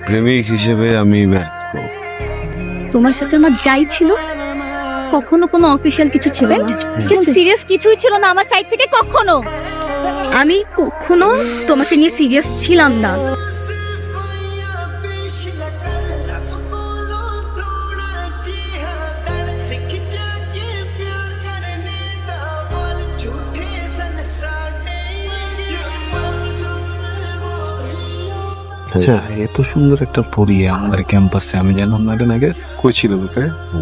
প্রেমিক হিসেবে আমি ব্যর্থ। তোমার সাথে আমার যাই ছিল, কখনো কোনো অফিসিয়াল কিছু ছিল না, সিরিয়াস কিছুই ছিল না আমার সাইড থেকে কখনো। আমি কখনো তোমাকে নিয়ে সিরিয়াস ছিলাম না। আচ্ছা, এত সুন্দর একটা পড়ি আমাদের ক্যাম্পাসে আমি জানতাম না। এটা নাকি কই ছিল?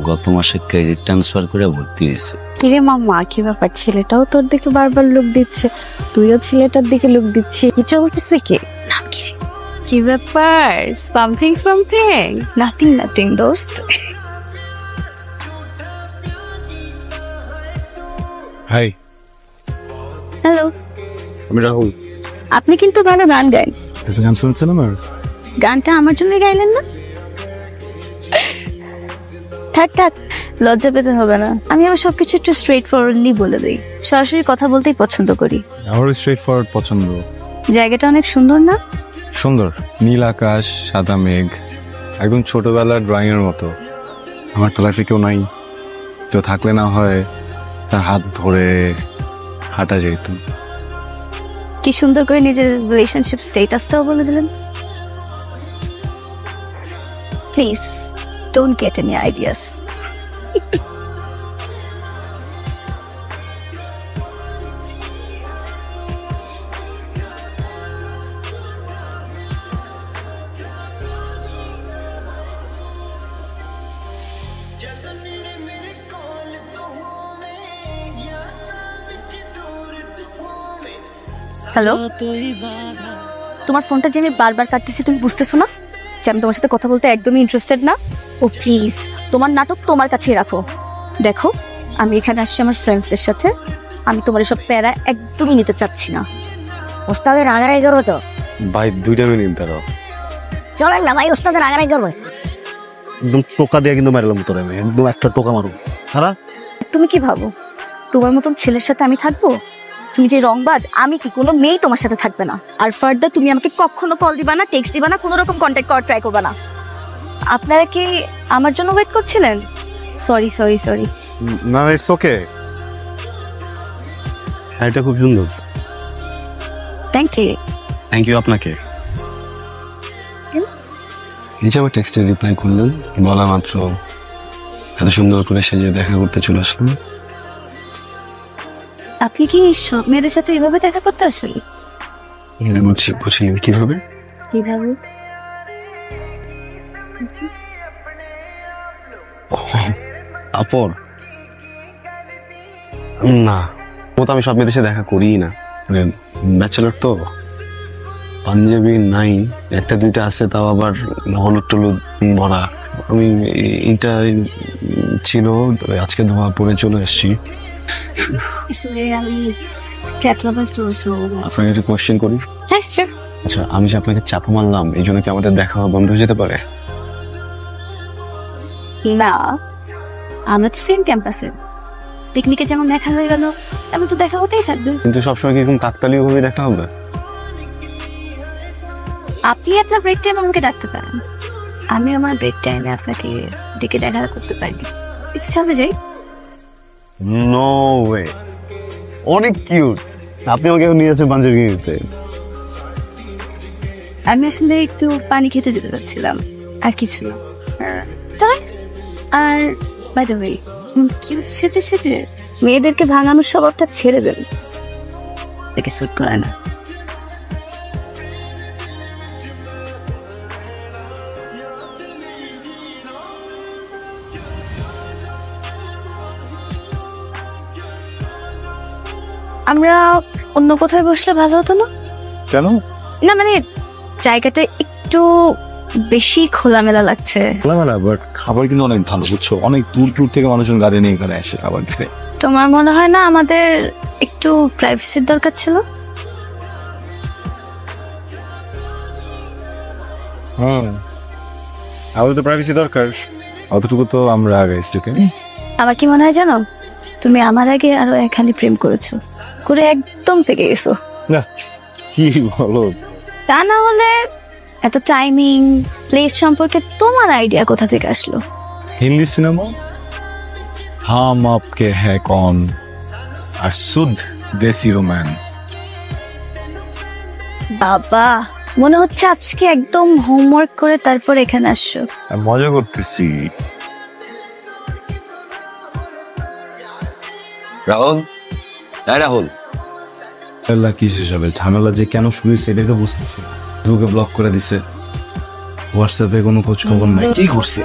গত মাসে ক্রেডিট ট্রান্সফার করে ভর্তি হয়েছে। কিরে মাম্মা, কি ব্যাপার? ছেলেটাও তোর দিকে বারবার লুক দিচ্ছে, তুইও ছেলেটার দিকে লুক দিচ্ছি, কি চলতেছে? কি ব্যাপার? Something something? নাথিং নাথিং দোস্ত। হাই, হ্যালো, আমি রাহুল। আপনি কিন্তু ভালো গান গান। একটা গান শুনছেন আমার? গানটা আমার জন্য গাইলেন না? থাক থাক, লজ্জা পেতে হবে না। আমি আমার সবকিছু একটু স্ট্রেট ফরওয়ার্ডলি বলে দিই। সরাসরি কথা বলতেই পছন্দ করি। আমার স্ট্রেট ফরওয়ার্ড পছন্দ। জায়গাটা অনেক সুন্দর না? সুন্দর, নীল আকাশ, সাদা মেঘ, একদম ছোটবেলার ড্রয়িং এর মতো। আমার তো লাইফে কেউ নাই, কেউ থাকলে না হয় তার হাত ধরে হাঁটা যেত। কি সুন্দর করে নিজের রিলেশনশিপ স্ট্যাটাসটাও বলে দিলেন। Please don't get any ideas. Hello, তোমার ফোনটা যে আমি বারবার কাটতেছি তুমি বুঝতেছো না যে আমি তোমার সাথে কথা বলতে একদমই ইন্টারেস্টেড না? ও প্লিজ, তোমার নাটক তোমার কাছেই রাখো। দেখো, আমি এখানে আসছি আমার ফ্রেন্ডসদের সাথে। আমি তোমার এসব প্যারা একদমই নিতে চাচ্ছি না। ওস্তাদের আগারাই করবো তো ভাই, 2 মিনিট দাঁড়াও। চলেন না ভাই, ওস্তাদের আগারাই করবো। একদম টোকা দিয়ে কিন্তু মারলাম তোরে, আমি একদম একটা টোকা মারু। সারা তুমি কি ভাবো তোমার মতন ছেলের সাথে আমি থাকবো? তুমি যে রংবাজ, আমি কি কোনো মেয়ে তোমার সাথে থাকবে না। আর ফার্দার তুমি আমাকে কখনো কল দিবা না, টেক্সট দিবা না, কোনো রকম কন্ট্যাক্ট করার ট্রাই করবা না। আপনারা কি আমার জন্য ওয়েট করছিলেন? Sorry sorry sorry. না, ইটস ওকে। শাড়িটা খুব সুন্দর। Thank you. থ্যাংক ইউ আপনাকে। এই যে আমার টেক্সটে রিপ্লাই করলেন, বলা মাত্র এত সুন্দর করে সেজে দেখা করতে চলে আসলাম। আপনি কি সব মেয়েদের সাথে এভাবে দেখা করতে আসেন? বুঝলেন কিভাবে? কিভাবে? আপর না, ও তো আমি সব মেয়েদের সাথে দেখা করি না। ব্যাচেলর তো, পাঞ্জাবি নাই, একটা দুইটা আছে, তাও আবার হলুদ টলুদ ভরা। আমি এইটা ছিল, আজকে ধোয়া পরে চলে এসছি। আমি ক্যাট লাভার তো, সো আপনাকে একটা কোয়েশ্চেন করি। হ্যাঁ স্যার। আচ্ছা, আমি যে আপনাকে চাপা মারলাম, এই জন্য কি আমাদের দেখা বন্ধ হয়ে যেতে পারে? না, আমরা তো সেম ক্যাম্পাসে, পিকনিকে যেমন দেখা হয়ে গেল এমন তো দেখা হতেই থাকবে। কিন্তু সবসময় কি এরকম কাকতালীয় ভাবে দেখা হবে? আপনি আপনার ব্রেক টাইমে আমাকে ডাকতে পারেন, আমি আমার ব্রেক টাইমে আপনাকে ডেকে দেখা করতে পারি। একটু সামনে যাই। নো ওয়ে, অনেক কিউট। আপনি আমাকে নিয়ে যাচ্ছেন পাঞ্জাবি কিনতে। আমি আসলে একটু পানি খেতে যেতে চাচ্ছিলাম, আর কিছু না। তাই আর বাই দ্য ওয়ে, কিউট সেজে মেয়েদেরকে ভাঙানোর স্বভাবটা ছেড়ে দেন, দেখে স্যুট করে না। আমরা অন্য কোথায় বসলে ভালো হতো না? কেন? না মানে জায়গাটা একটু বেশি খোলামেলা লাগছে। খোলামেলা, বাট খাবার কিন্তু অনেক ভালো, বুঝছো? অনেক দূর দূর থেকে মানুষজন গাড়ি নিয়ে এখানে আসে খাবার খেতে। তোমার মনে হয় না আমাদের একটু প্রাইভেসির দরকার ছিল? আমাদের তো প্রাইভেসি দরকার, অতটুকু তো আমরা আগাইছি। আমার কি মনে হয় জানো, তুমি আমার আগে আরো একখানি প্রেম করেছো, করে একদম পেকে গেছো। না, কি বলো? তা না হলে এত টাইমিং প্লেস সম্পর্কে তোমার আইডিয়া কোথা থেকে আসলো? हिंदी सिनेमा हम आपके है कौन और शुद्ध देसी रोमांस। বাবা, মনে হচ্ছে আজকে একদম হোমওয়ার্ক করে তারপর এখানে আসছো। মজা করতেছি। রাহুল, রাহুল, আল্লাহ কি হিসাবে ঝামেলা যে কেন শুরু হয়েছে এটাই তো বুঝতেছি। তোকে ব্লক করে দিছে, হোয়াটসঅ্যাপে কোনো খোঁজ খবর নাই, কি করছে?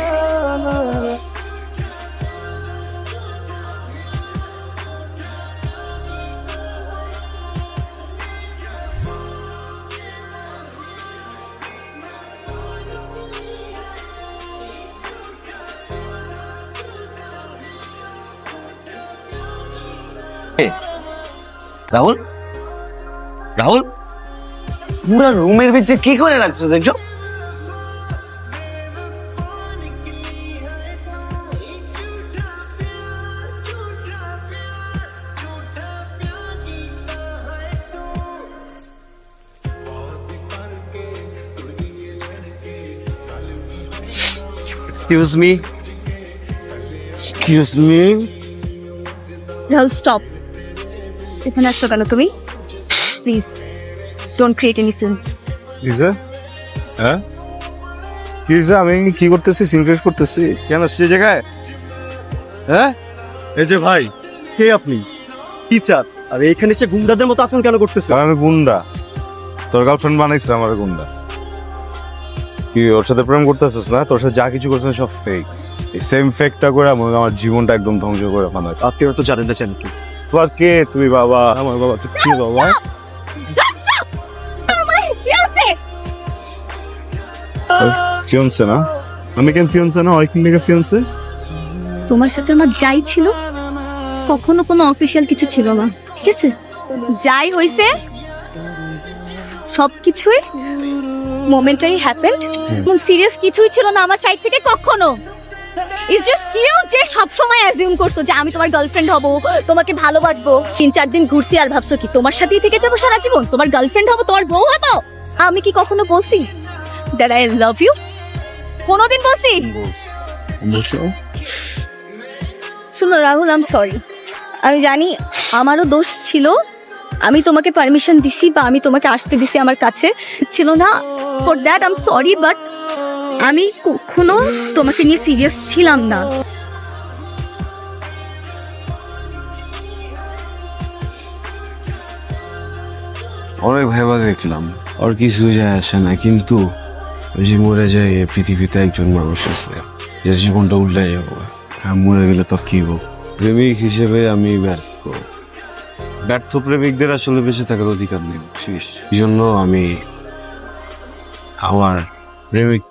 রাহুল, রাহুল, পুরা রুমের ভিতরে কি করে রাখছো দেখছো? Excuse me, excuse me. Rahul stop, এখানে আসছো কেন তুমি? Please don't create any scene. কিসে? হ্যাঁ কিসে? আমি কি করতেছি? সিনক্রেট করতেছি কেন সে জায়গায়? হ্যাঁ এই যে ভাই, কে আপনি? কি চান? আর এইখানে এসে গুন্ডাদের মতো আচরণ কেন করতেছে? আমি গুন্ডা? তোর গার্লফ্রেন্ড বানাইছে আমার গুন্ডা? কি ওর সাথে প্রেম করতেছিস না? তোর সাথে যা কিছু করছিস সব ফেক। এই সেম ফেকটা করে আমার জীবনটা একদম ধ্বংস করে ফেলা। আপনারা তো জানেন না চান কি? তোর কে? তুই বাবা, আমার বাবা, তুই কি বাবা? ফিয়ন্সে না? আমি কেন ফিয়ন্সে না? ওই কিনলে ফিয়ন্সে? তোমার সাথে আমার যাই ছিল কখনো কোনো অফিসিয়াল কিছু ছিল না, ঠিক আছে? যাই হইছে সবকিছুই মোমেন্টারি হ্যাপেন্ড, কোন সিরিয়াস কিছুই ছিল না আমার সাইড থেকে কখনো। ইটস জাস্ট ইউ যে সব সময় অ্যাজিউম করছো যে আমি তোমার গার্লফ্রেন্ড হব, তোমাকে ভালোবাসবো। 3-4 দিন ঘুরছি আর ভাবছো কি তোমার সাথেই থেকে যাবো সারা জীবন, তোমার গার্লফ্রেন্ড হব, তোমার বউ হবো। আমি কি কখনো বলছি দ্যাট আই লাভ ইউ? কোনোদিন বলছি? শুনো রাহুল, আই এম সরি। আমি জানি আমারও দোষ ছিল, আমি তোমাকে পারমিশন দিছি বা আমি তোমাকে আসতে দিছি আমার কাছে, ছিল না। For that I am sorry, but আমি কখনো তোমাকে নিয়ে সিরিয়াস ছিলাম না। অনেক ভেবা দেখলাম, আর কিছু যায় আসে না, কিন্তু ওই যে মরে যায় এই পৃথিবীতে একজন মানুষ আছে যে জীবনটা উল্টে যাবো। হ্যাঁ, মরে গেলে তো কি হোক, প্রেমিক হিসেবে আমি ব্যর্থ। ব্যর্থ প্রেমিকদের আসলে বেঁচে থাকার অধিকার নেই, বুঝছিস? এই জন্য আমি আমার প্রেমিক